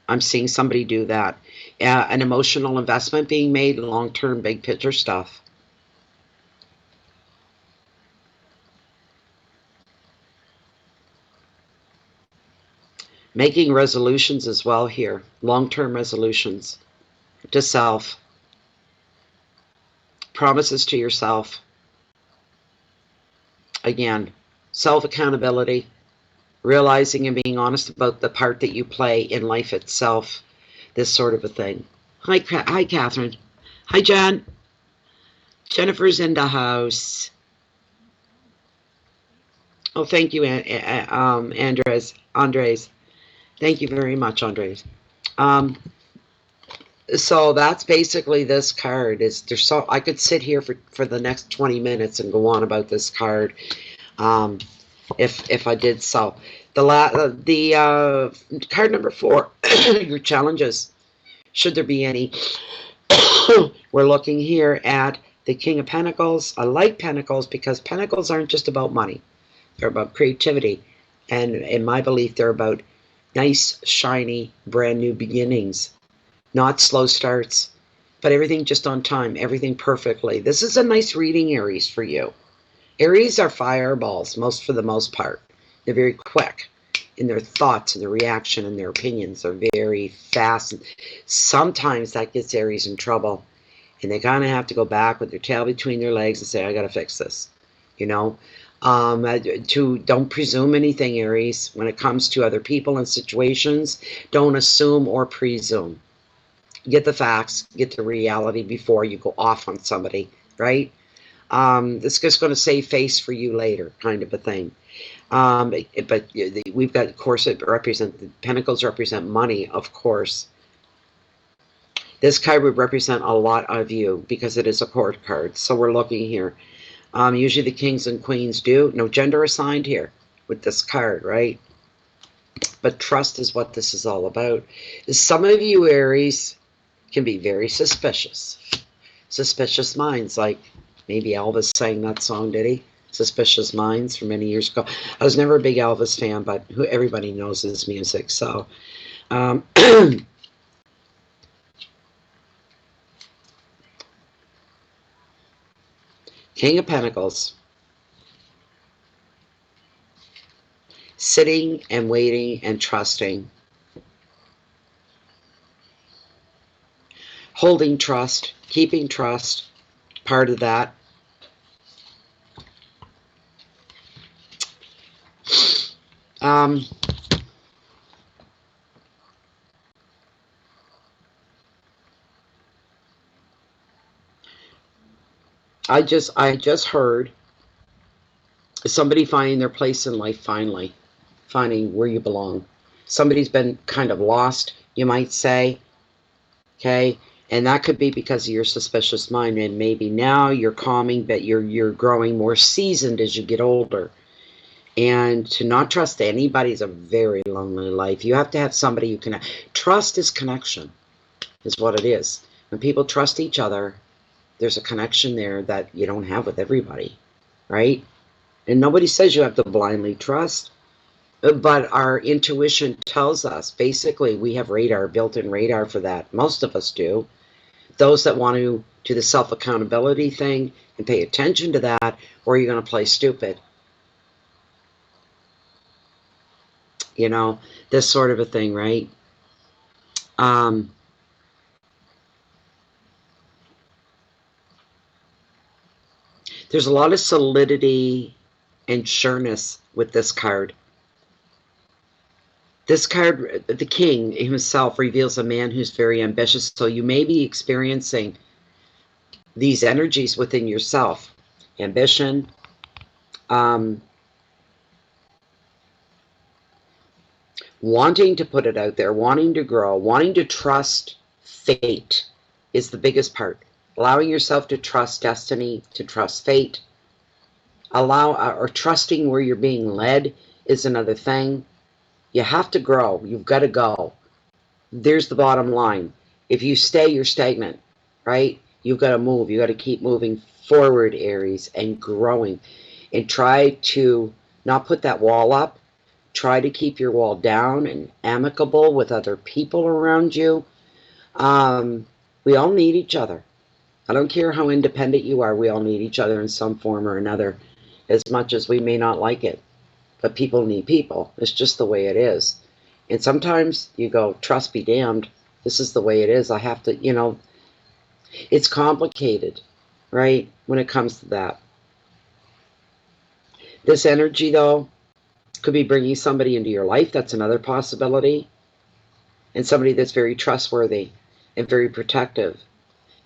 I'm seeing somebody do that. An emotional investment being made, long-term, big picture stuff. Making resolutions as well here. Long-term resolutions to self. Promises to yourself. Again, self-accountability. Realizing and being honest about the part that you play in life itself. This sort of a thing. Hi, Catherine. Hi, Jen. Jennifer's in the house. Oh, thank you, Andres. Thank you very much, Andres. So that's basically this card. I could sit here for the next 20 minutes and go on about this card, if I did so. The card number 4, your challenges, should there be any. We're looking here at the King of Pentacles. I like Pentacles because Pentacles aren't just about money. They're about creativity. And in my belief, they're about nice, shiny, brand new beginnings. Not slow starts, but everything just on time, everything perfectly. This is a nice reading, Aries, for you. Aries are fireballs, for the most part. They're very quick in their thoughts and their reaction and their opinions. They're very fast. Sometimes that gets Aries in trouble. And they kind of have to go back with their tail between their legs and say, I got to fix this. You know, don't presume anything, Aries. When it comes to other people and situations, don't assume or presume. Get the facts, get the reality before you go off on somebody, right? This is just going to save face for you later, kind of a thing. But we've got, of course, the Pentacles represent money, of course. This card would represent a lot of you because it is a court card. So we're looking here. Usually the kings and queens do. No gender assigned here with this card, right? But trust is what this is all about. Some of you, Aries, can be very suspicious. Suspicious minds, like maybe Elvis sang that song, did he? Suspicious Minds from many years ago. I was never a big Elvis fan, but everybody knows his music. So, King of Pentacles. Sitting and waiting and trusting. Holding trust, keeping trust, part of that. I just heard somebody finding their place in life, finally finding where you belong. Somebody's been kind of lost, you might say, okay? And that could be because of your suspicious mind, and maybe now you're calming, but you're growing more seasoned as you get older. And to not trust anybody is a very lonely life. You have to have somebody you can trust. Is connection, is what it is. When people trust each other, there's a connection there that you don't have with everybody, right? And nobody says you have to blindly trust, but our intuition tells us, basically, we have radar, built-in radar for that. Most of us do. Those that want to do the self-accountability thing and pay attention to that, or you're going to play stupid. You know, this sort of a thing, right? There's a lot of solidity and sureness with this card. This card, the king himself, reveals a man who's very ambitious. So you may be experiencing these energies within yourself. Ambition, wanting to put it out there, wanting to grow, wanting to trust fate is the biggest part. Allowing yourself to trust destiny, to trust fate. Or trusting where you're being led is another thing. You have to grow. You've got to go. There's the bottom line. If you stay, you're stagnant, right? You've got to move. You've got to keep moving forward, Aries, and growing. And try to not put that wall up. Try to keep your wall down and amicable with other people around you. We all need each other. I don't care how independent you are. We all need each other in some form or another, as much as we may not like it. But people need people. It's just the way it is. And sometimes you go, trust be damned. This is the way it is. I have to, it's complicated, right? When it comes to that. This energy, though, could be bringing somebody into your life. That's another possibility. And somebody that's very trustworthy and very protective.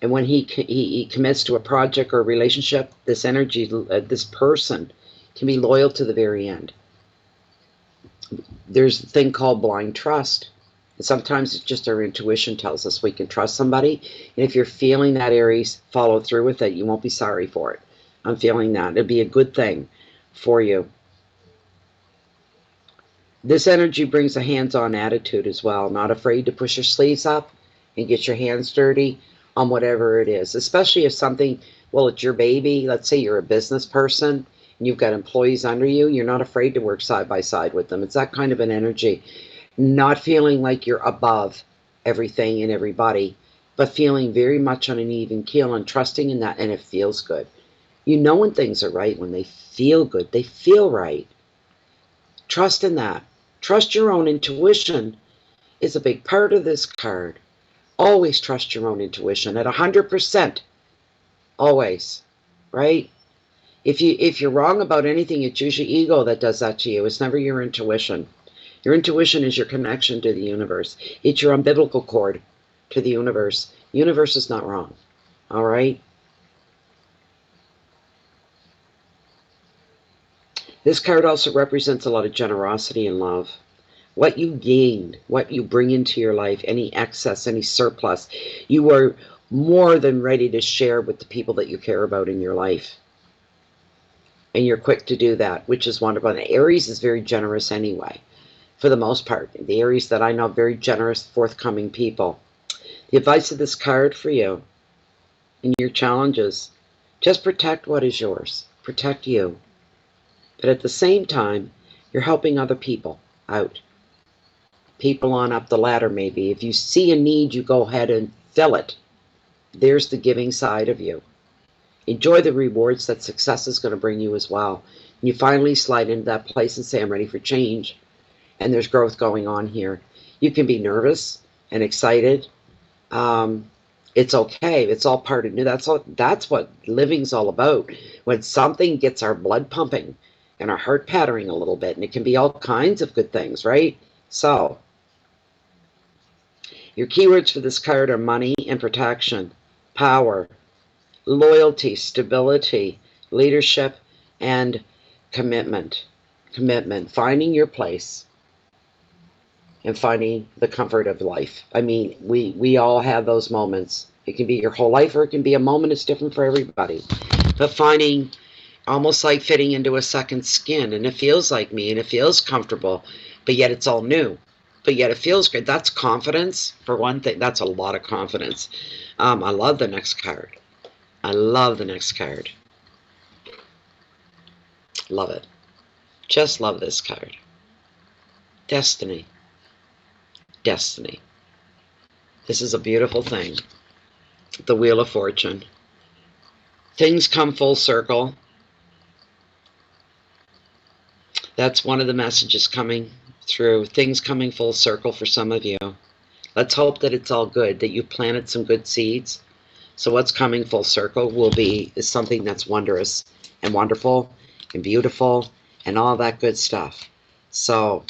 And when he commits to a project or a relationship, this energy, this person can be loyal to the very end. There's a thing called blind trust. And sometimes it's just our intuition tells us we can trust somebody. And if you're feeling that, Aries, follow through with it. You won't be sorry for it. I'm feeling that. It'll be a good thing for you. This energy brings a hands-on attitude as well. Not afraid to push your sleeves up and get your hands dirty on whatever it is. Especially if something, well, it's your baby. Let's say you're a business person and you've got employees under you. You're not afraid to work side by side with them. It's that kind of an energy. Not feeling like you're above everything and everybody, but feeling very much on an even keel and trusting in that, and it feels good. You know when things are right, when they feel good, they feel right. Trust in that. Trust your own intuition is a big part of this card. Always trust your own intuition at 100%. Always, right? If you're wrong about anything, it's usually ego that does that to you. It's never your intuition. Your intuition is your connection to the universe. It's your umbilical cord to the universe. The universe is not wrong. All right? This card also represents a lot of generosity and love. What you gain, what you bring into your life, any excess, any surplus, you are more than ready to share with the people that you care about in your life. And you're quick to do that, which is wonderful. And Aries is very generous anyway, for the most part. The Aries that I know, very generous, forthcoming people. The advice of this card for you in your challenges, just protect what is yours. Protect you. But at the same time, you're helping other people out. People on up the ladder, maybe. If you see a need, you go ahead and fill it. There's the giving side of you. Enjoy the rewards that success is going to bring you as well. And you finally slide into that place and say, I'm ready for change. And there's growth going on here. You can be nervous and excited. It's okay. It's all part of new. That's what living's all about. When something gets our blood pumping and our heart pattering a little bit, and it can be all kinds of good things, right? So, your keywords for this card are money and protection, power, loyalty, stability, leadership, and commitment. Commitment, finding your place and finding the comfort of life. I mean, we all have those moments. It can be your whole life, or it can be a moment. It's different for everybody. But finding, almost like fitting into a second skin, and it feels like me, and it feels comfortable, but yet it's all new. But yet it feels good. That's confidence, for one thing. That's a lot of confidence. I love the next card. I love the next card. Love it. Just love this card. Destiny. Destiny. This is a beautiful thing. The Wheel of Fortune. Things come full circle. That's one of the messages coming through. Things coming full circle for some of you. Let's hope that it's all good, that you planted some good seeds. So what's coming full circle is something that's wondrous and wonderful and beautiful and all that good stuff. So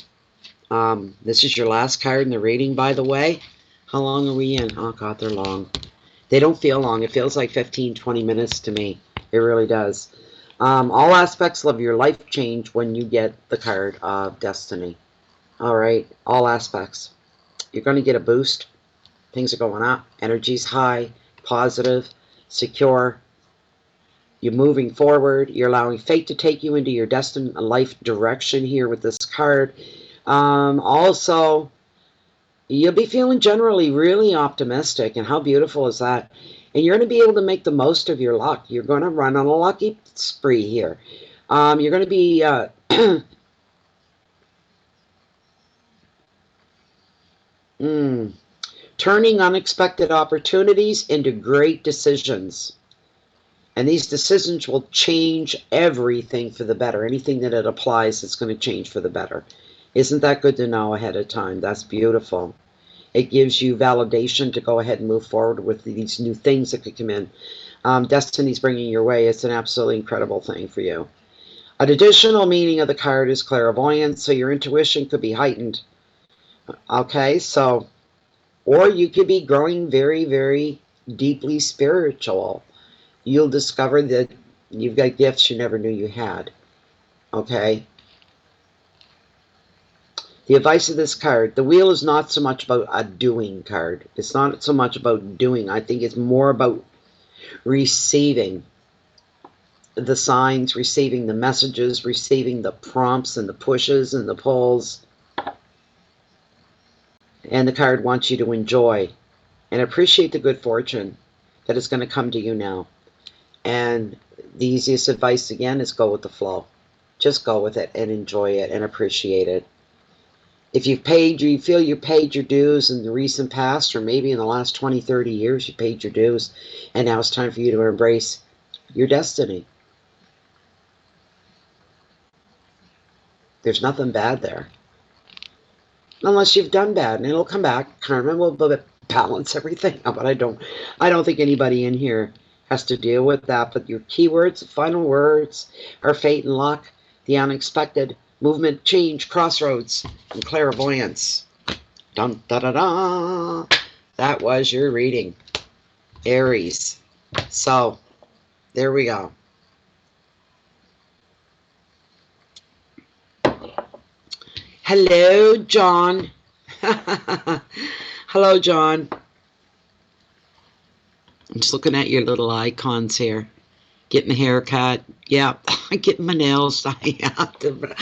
this is your last card in the reading, by the way. How long are we in? Oh, God, they're long. They don't feel long. It feels like 15, 20 minutes to me. It really does. All aspects of your life change when you get the card of Destiny. All right, all aspects. You're going to get a boost. Things are going up. Energy's high, positive, secure. You're moving forward. You're allowing fate to take you into your destined life direction here with this card. Also, you'll be feeling generally really optimistic, and how beautiful is that? And you're going to be able to make the most of your luck. You're going to run on a lucky spree here. You're going to be turning unexpected opportunities into great decisions. And these decisions will change everything for the better. Anything that it applies, it's going to change for the better. Isn't that good to know ahead of time? That's beautiful. It gives you validation to go ahead and move forward with these new things that could come in. Destiny's bringing your way. It's an absolutely incredible thing for you. An additional meaning of the card is clairvoyance, so your intuition could be heightened. Okay, so, or you could be growing very, very deeply spiritual. You'll discover that you've got gifts you never knew you had. Okay? The advice of this card, the wheel is not so much about a doing card. It's not so much about doing. I think it's more about receiving the signs, receiving the messages, receiving the prompts and the pushes and the pulls. And the card wants you to enjoy and appreciate the good fortune that is going to come to you now. And the easiest advice, again, is go with the flow. Just go with it and enjoy it and appreciate it. If you feel you paid your dues in the recent past, or maybe in the last 20, 30 years, you paid your dues, and now it's time for you to embrace your destiny. There's nothing bad there. Unless you've done bad, and it'll come back. Karma will balance everything. But I don't think anybody in here has to deal with that. But your keywords, final words, are fate and luck, the unexpected, movement, change, crossroads, and clairvoyance. Dun da da da. That was your reading, Aries. So there we go. Hello, John. Hello, John. I'm just looking at your little icons here. Getting a haircut. Yeah, getting my nails. I have to.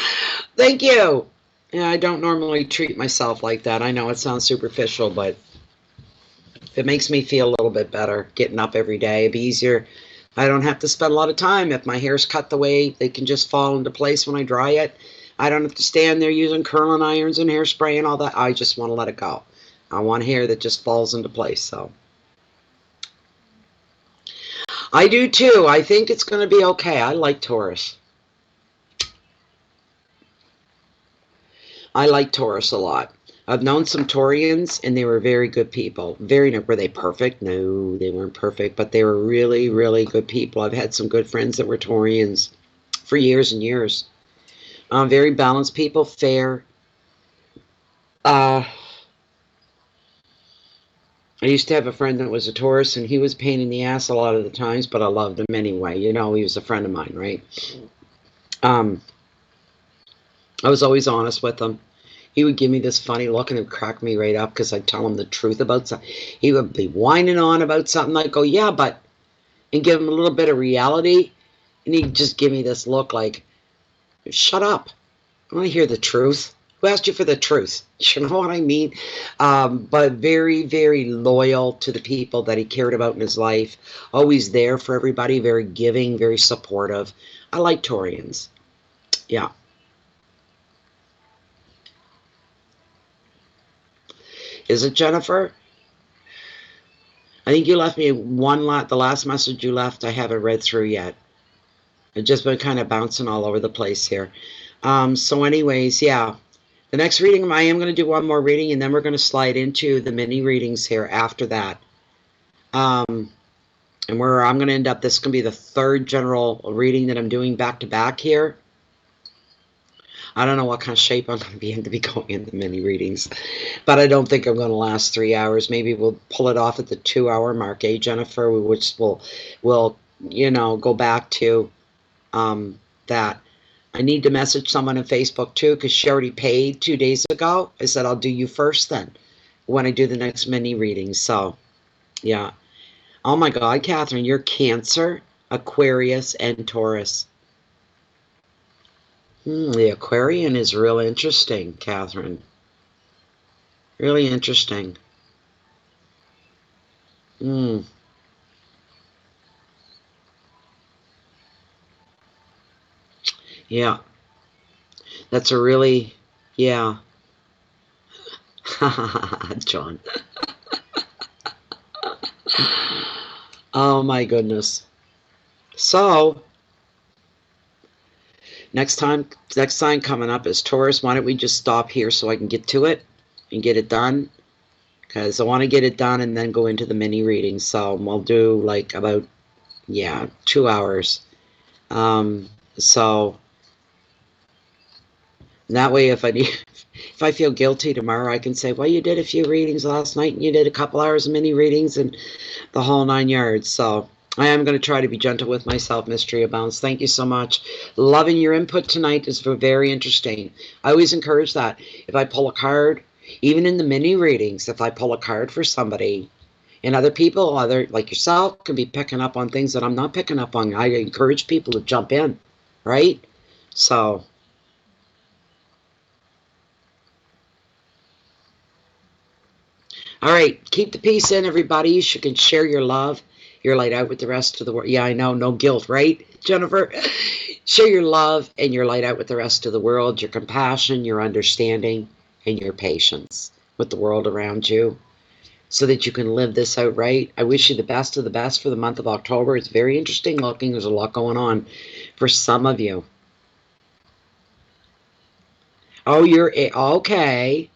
Thank you. Yeah, I don't normally treat myself like that. I know it sounds superficial, but it makes me feel a little bit better getting up every day. It'd be easier. I don't have to spend a lot of time. If my hair's cut the way they can just fall into place when I dry it, I don't have to stand there using curling irons and hairspray and all that. I just want to let it go. I want hair that just falls into place. So I do too. I think it's going to be okay. I like Taurus. I like Taurus a lot. I've known some Taurians, and they were very good people. Were they perfect? No, they weren't perfect, but they were really, really good people. I've had some good friends that were Taurians for years and years. Very balanced people, fair. I used to have a friend that was a Taurus, and he was a pain in the ass a lot of the times, but I loved him anyway. You know, he was a friend of mine, right? I was always honest with him. He would give me this funny look and it would crack me right up because I'd tell him the truth about something. He would be whining on about something. I'd go, yeah, but, and give him a little bit of reality. And he'd just give me this look like, shut up. I want to hear the truth. Who asked you for the truth? You know what I mean? But very, very loyal to the people that he cared about in his life. Always there for everybody. Very giving, very supportive. I like Taurians. Yeah. Is it Jennifer? I think you left me the last message you left I haven't read through yet. I've just been kind of bouncing all over the place here. So anyways, yeah. The next reading, I am going to do one more reading, and then we're going to slide into the mini readings here after that. And where I'm going to end up, this is going to be the third general reading that I'm doing back-to-back here. I don't know what kind of shape I'm going to be in to be going into mini readings. But I don't think I'm going to last 3 hours. Maybe we'll pull it off at the 2-hour mark, Jennifer? Which we'll you know, go back to that. I need to message someone on Facebook too, because she already paid 2 days ago. I said, I'll do you first then when I do the next mini reading. So, yeah. Oh my God, Catherine, you're Cancer, Aquarius, and Taurus. The Aquarian is real interesting, Catherine. Really interesting. Yeah. That's a really, yeah. John. Oh my goodness. So, Next sign coming up is Taurus. Why don't we just stop here so I can get to it and get it done? Because I want to get it done and then go into the mini reading. So we'll do like about, yeah, 2 hours. So that way if I feel guilty tomorrow, I can say, well, you did a few readings last night and you did a couple hours of mini readings and the whole 9 yards. So I am going to try to be gentle with myself, Mystery Abounds. Thank you so much. Loving your input tonight is very interesting. I always encourage that. If I pull a card, even in the mini readings, if I pull a card for somebody, and other people, like yourself, can be picking up on things that I'm not picking up on. I encourage people to jump in, right? So, all right, keep the peace in, everybody. You can share your love, your light out with the rest of the world. Yeah, I know, no guilt, right, Jennifer? Share your love and your light out with the rest of the world, your compassion, your understanding, and your patience with the world around you, so that you can live this out right. I wish you the best of the best for the month of October. It's very interesting looking. There's a lot going on for some of you. Oh, you're okay.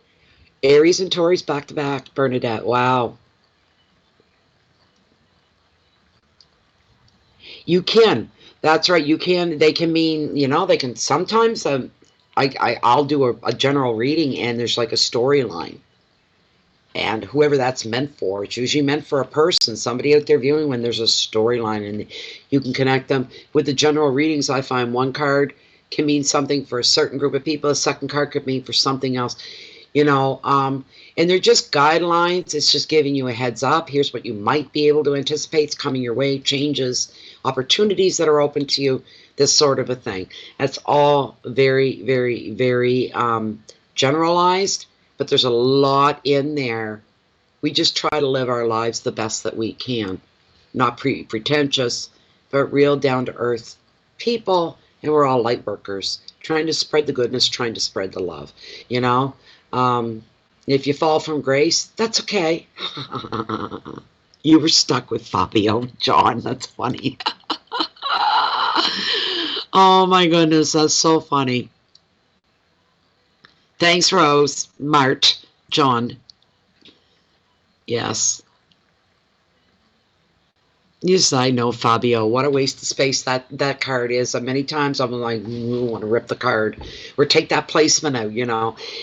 Aries and Taurus back to back, Bernadette. Wow. You can. That's right. You can. They can mean, they can sometimes. I'll do a general reading and there's like a storyline. And whoever that's meant for, it's usually meant for a person, somebody out there viewing, when there's a storyline and you can connect them. With the general readings, I find one card can mean something for a certain group of people. A second card could mean for something else, and they're just guidelines. It's just giving you a heads up. Here's what you might be able to anticipate. It's coming your way, changes, opportunities that are open to you, this sort of a thing. That's all very, very, very generalized. But there's a lot in there. We just try to live our lives the best that we can. Not pretentious, but real down-to-earth people. And we're all light workers, trying to spread the goodness, trying to spread the love. If you fall from grace, that's okay. You were stuck with Fabio, John. That's funny. Oh, my goodness. That's so funny. Thanks, Rose. Mart. John. Yes. Yes, I know, Fabio. What a waste of space that card is. Many times I'm like, I want to rip the card or take that placement out,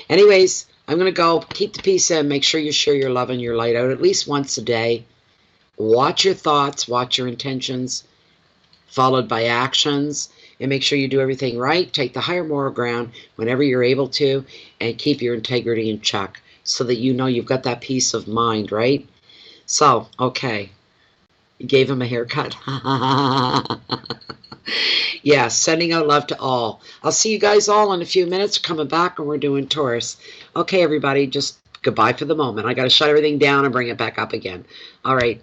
Anyways, I'm going to go. Keep the peace in. Make sure you share your love and your light out at least once a day. Watch your thoughts. Watch your intentions, followed by actions. And make sure you do everything right. Take the higher moral ground whenever you're able to, and keep your integrity in check so that you've got that peace of mind, right? So, okay. You gave him a haircut. Yeah, sending out love to all. I'll see you guys all in a few minutes. Coming back and we're doing Taurus. Okay, everybody, just goodbye for the moment. I got to shut everything down and bring it back up again. All right.